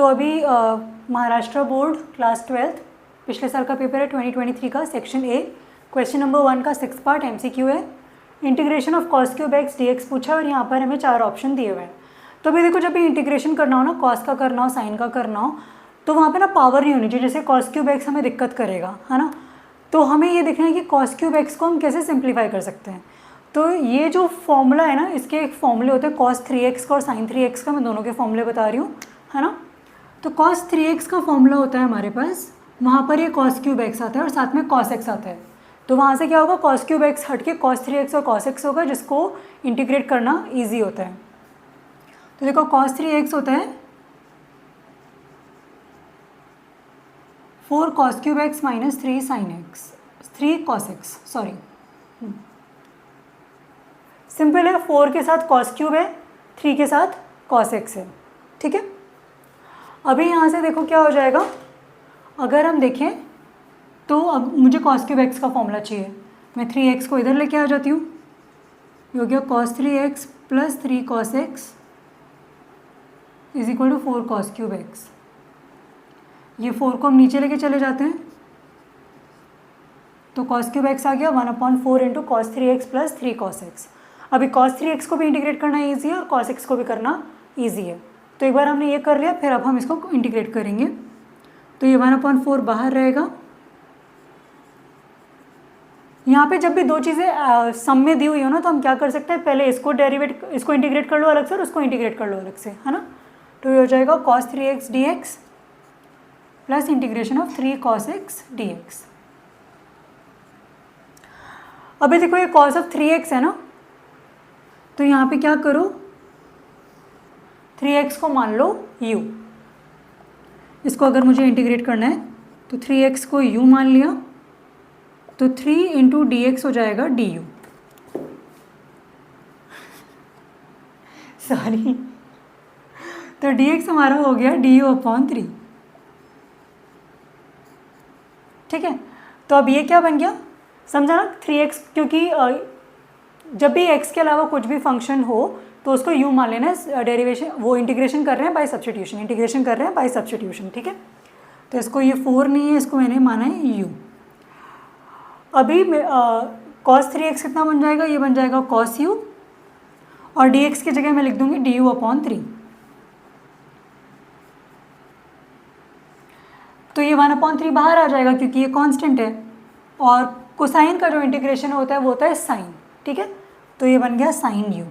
तो अभी Maharashtra board class 12th पिछले साल का पेपर है 2023 का सेक्शन ए, क्वेश्चन नंबर 1 का 6 पार्ट MCQ है। Integration of cos cube x dx पूछा और यहाँ पर हमें 4 ऑप्शन दिए हुए हैं। तो अभी देखो, जब भी इंटीग्रेशन करना हो ना, cos का करना हो, साइन का करना हो, तो वहाँ पे ना पावर नहीं होनी चाहिए। जैसे cos क्यूब एक्स हमें दिक्कत करेगा, है ना। तो हमें ये देखना है कि cos क्यूब एक्स को हम कैसे सिंप्लीफाई कर सकते हैं। तो ये जो फॉर्मूला है ना, इसके एक फॉर्मूले होते हैं cos 3x का और sin 3x का। मैं दोनों के फॉर्मूले बता रही हूँ, है ना। तो cos 3x का फॉर्मूला होता है हमारे पास, वहाँ पर ये cos क्यूब एक्स आता है और साथ में cos x आता है। तो वहाँ से क्या होगा, cos क्यूब एक्स हट के cos 3x और cos x होगा, जिसको इंटीग्रेट करना ईजी होता है। तो देखो cos 3x होता है 4 cos cube x minus 3 sin x, 3 cos x, sorry simple है। 4 के साथ cos क्यूब है, 3 के साथ cos x है, ठीक है। अभी यहाँ से देखो क्या हो जाएगा, अगर हम देखें तो अब मुझे cos क्यूब एक्स का फॉर्मूला चाहिए। मैं 3x को इधर लेके आ जाती हूँ, ये हो गया cos 3x plus 3 cos x is equal to 4 cos cube x. ये 4 को हम नीचे लेके चले जाते हैं, तो cos क्यूब एक्स आ गया 1/4 into cos 3x plus 3 cos x। अभी cos 3x को भी इंटीग्रेट करना ईजी है और cos x को भी करना ईजी है। तो एक बार हमने ये कर लिया, फिर अब हम इसको इंटीग्रेट करेंगे। तो ये 1/4 बाहर रहेगा। यहाँ पे जब भी दो चीज़ें सम में दी हुई हो ना, तो हम क्या कर सकते हैं, पहले इसको इंटीग्रेट कर लो अलग से और उसको इंटीग्रेट कर लो अलग से, है ना। तो ये हो जाएगा cos 3x dx plus integration of 3 cos x dx। अभी देखो ये cos ऑफ 3x है ना, तो यहाँ पे क्या करो, 3x को मान लो u। इसको अगर मुझे इंटीग्रेट करना है तो 3x को u मान लिया, तो 3 इंटू dx हो जाएगा du। सॉरी, तो dx हमारा हो गया du/3, ठीक है। तो अब ये क्या बन गया, समझा ना, 3x, क्योंकि जब भी x के अलावा कुछ भी फंक्शन हो तो उसको u मान लेना है। डेरिवेशन, वो इंटीग्रेशन कर रहे हैं बाय सब्स्टिट्यूशन, इंटीग्रेशन कर रहे हैं बाय सब्स्टिट्यूशन, ठीक है। तो इसको ये 4 नहीं है, इसको मैंने माना है u। अभी cos 3x कितना बन जाएगा, ये बन जाएगा cos u, और dx की जगह मैं लिख दूंगी du/3। तो ये 1/3 बाहर आ जाएगा क्योंकि ये कांस्टेंट है, और कोसाइन का जो इंटीग्रेशन होता है वो होता है साइन, ठीक है। तो ये बन गया sin u,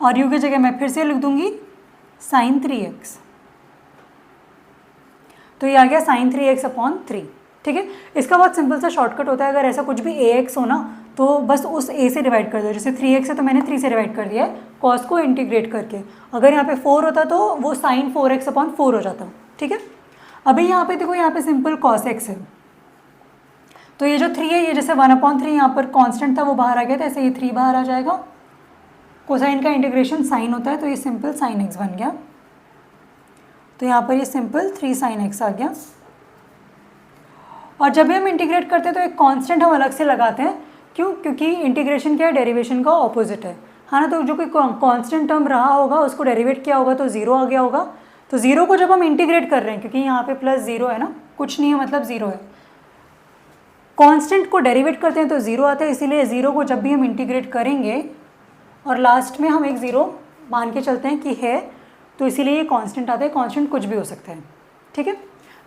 और u की जगह मैं फिर से लिख दूंगी sin 3x। तो ये आ गया sin 3x/3, ठीक है। इसका बहुत सिंपल सा शॉर्टकट होता है, अगर ऐसा कुछ भी ax हो ना तो बस उस a से डिवाइड कर दो। जैसे 3x है तो मैंने 3 से डिवाइड कर दिया है cos को इंटीग्रेट करके। अगर यहाँ पे 4 होता तो वो sin 4x/4 हो जाता, ठीक है। अभी यहाँ पे देखो, यहाँ पे सिंपल cos x है, तो ये जो 3 है, ये जैसे 1/3 यहाँ पर कांस्टेंट था वो बाहर आ गया था, ऐसे ये 3 बाहर आ जाएगा। कोसाइन का इंटीग्रेशन साइन होता है, तो ये सिंपल sin x बन गया। तो यहाँ पर ये सिंपल 3 sin x आ गया। और जब भी हम इंटीग्रेट करते हैं तो एक कांस्टेंट हम अलग से लगाते हैं, क्यों, क्योंकि इंटीग्रेशन क्या है, डेरिवेशन का ऑपोजिट है ना। तो जो कोई कांस्टेंट टर्म रहा होगा उसको डेरिवेट किया होगा तो 0 आ गया होगा। तो 0 को जब हम इंटीग्रेट कर रहे हैं, क्योंकि यहाँ पे प्लस 0 है ना, कुछ नहीं है मतलब 0 है, कांस्टेंट को डेरिवेट करते हैं तो 0 आता है। इसीलिए 0 को जब भी हम इंटीग्रेट करेंगे और लास्ट में हम एक 0 मान के चलते हैं कि है, तो इसीलिए ये कांस्टेंट आता है। कांस्टेंट कुछ भी हो सकता है, ठीक है।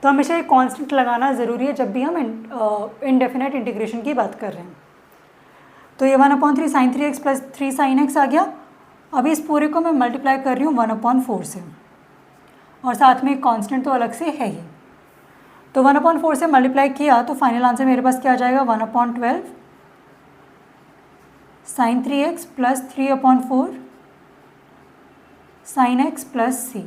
तो हमेशा ये कांस्टेंट लगाना ज़रूरी है जब भी हम इनडेफिनेट इंटीग्रेशन की बात कर रहे हैं। तो ये 1/3 sin 3x plus 3 sin x आ गया। अभी इस पूरे को मैं मल्टीप्लाई कर रही हूँ 1/4 से, और साथ में एक कांस्टेंट तो अलग से है ही। तो 1/4 से मल्टीप्लाई किया तो फाइनल आंसर मेरे पास क्या आ जाएगा, 1/12 sin 3x plus 3/4 sin x plus c।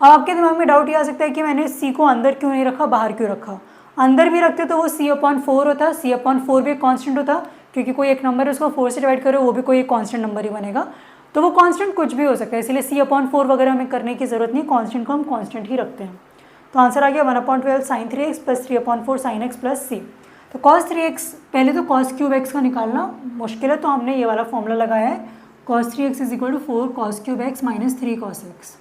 अब आपके दिमाग में डाउट ये आ सकता है कि मैंने c को अंदर क्यों नहीं रखा, बाहर क्यों रखा। अंदर भी रखते तो वो c/4 होता, c/4 भी एक कांस्टेंट होता, क्योंकि कोई एक नंबर है उसको 4 से डिवाइड करो वो भी कोई एक कांस्टेंट नंबर ही बनेगा। तो वो कांस्टेंट कुछ भी हो सकता है, इसलिए c/4 वगैरह हमें करने की ज़रूरत नहीं, कांस्टेंट को हम कांस्टेंट ही रखते हैं। तो आंसर आ गया 1/12 sin 3x plus 3/4 sin x plus c। तो cos 3x, पहले तो cos क्यूब x का निकालना मुश्किल है, तो हमने ये वाला फॉर्मूला लगाया है cos 3x is equal to 4 cos cube x minus 3 cos x।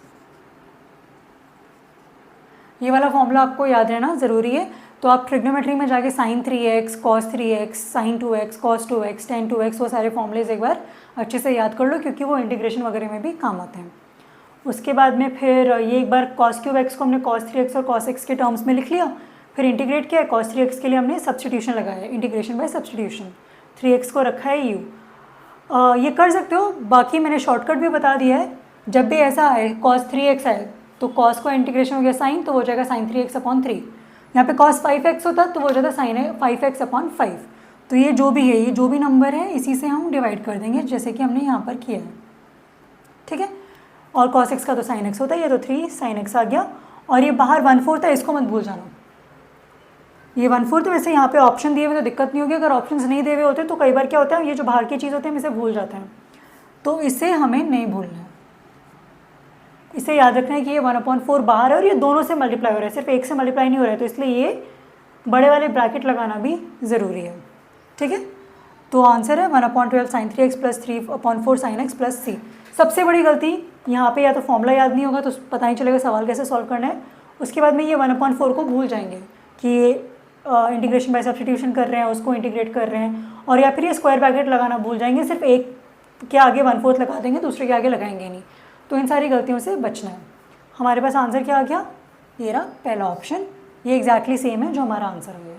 ये वाला फॉर्मूला आपको याद रहना ज़रूरी है। तो आप ट्रिग्नोमेट्री में जाके sin 3x, cos 3x, sin 2x, cos 2x, tan 2x वो सारे फॉर्मूलेज एक बार अच्छे से याद कर लो, क्योंकि वो इंटीग्रेशन वगैरह में भी काम आते हैं। उसके बाद में फिर ये एक बार cos क्यूब x को हमने cos 3x और cos x के टर्म्स में लिख लिया, फिर इंटीग्रेट किया। cos 3x के लिए हमने सब्सटीट्यूशन लगाया, इंटीग्रेशन बाय सब्सटीट्यूशन। 3x को रखा है u। ये कर सकते हो, बाकी मैंने शॉर्टकट भी बता दिया है। जब भी ऐसा आए cos 3x आए तो cos को इंटीग्रेशन हो गया sin, तो हो जाएगा sin 3x अपॉन 3। यहाँ पे cos 5x होता तो वो हो जाता sin 5x अपॉन 5। तो ये जो भी है, ये जो भी नंबर है इसी से हम डिवाइड कर देंगे, जैसे कि हमने यहाँ पर किया है, ठीक है। और cos x का तो sin x होता है, ये तो 3 sin x आ गया। और ये बाहर 1/4 है, इसको मत भूल जाना। ये 1/4 तो वैसे यहाँ पे ऑप्शन दिए हुए तो दिक्कत नहीं होगी। अगर ऑप्शंस नहीं दिए हुए होते तो कई बार क्या होता है, ये जो बाहर की चीज़ होती है हम इसे भूल जाते हैं, तो इसे हमें नहीं भूलना है। इसे याद रखना है कि ये 1/4 बाहर है और ये दोनों से मल्टीप्लाई हो रहा है, सिर्फ एक से मल्टीप्लाई नहीं हो रहा है, तो इसलिए ये बड़े वाले ब्रैकेट लगाना भी ज़रूरी है, ठीक है। तो आंसर है 1/12 sin 3x plus 3/4 sin x plus c। सबसे बड़ी गलती यहाँ पे, या तो फॉर्मूला याद नहीं होगा तो पता नहीं चलेगा सवाल कैसे सॉल्व करना है। उसके बाद में ये 1/4 को भूल जाएंगे कि ये इंटीग्रेशन बाय सब्सटीट्यूशन कर रहे हैं, उसको इंटीग्रेट कर रहे हैं, और या फिर ये स्क्वायर ब्रैकेट लगाना भूल जाएंगे, सिर्फ एक के आगे 1/4 लगा देंगे, दूसरे के आगे लगाएंगे नहीं। तो इन सारी गलतियों से बचना है। हमारे पास आंसर क्या आ गया, ये रहा पहला ऑप्शन, ये एग्जैक्टली सेम है जो हमारा आंसर हो गया।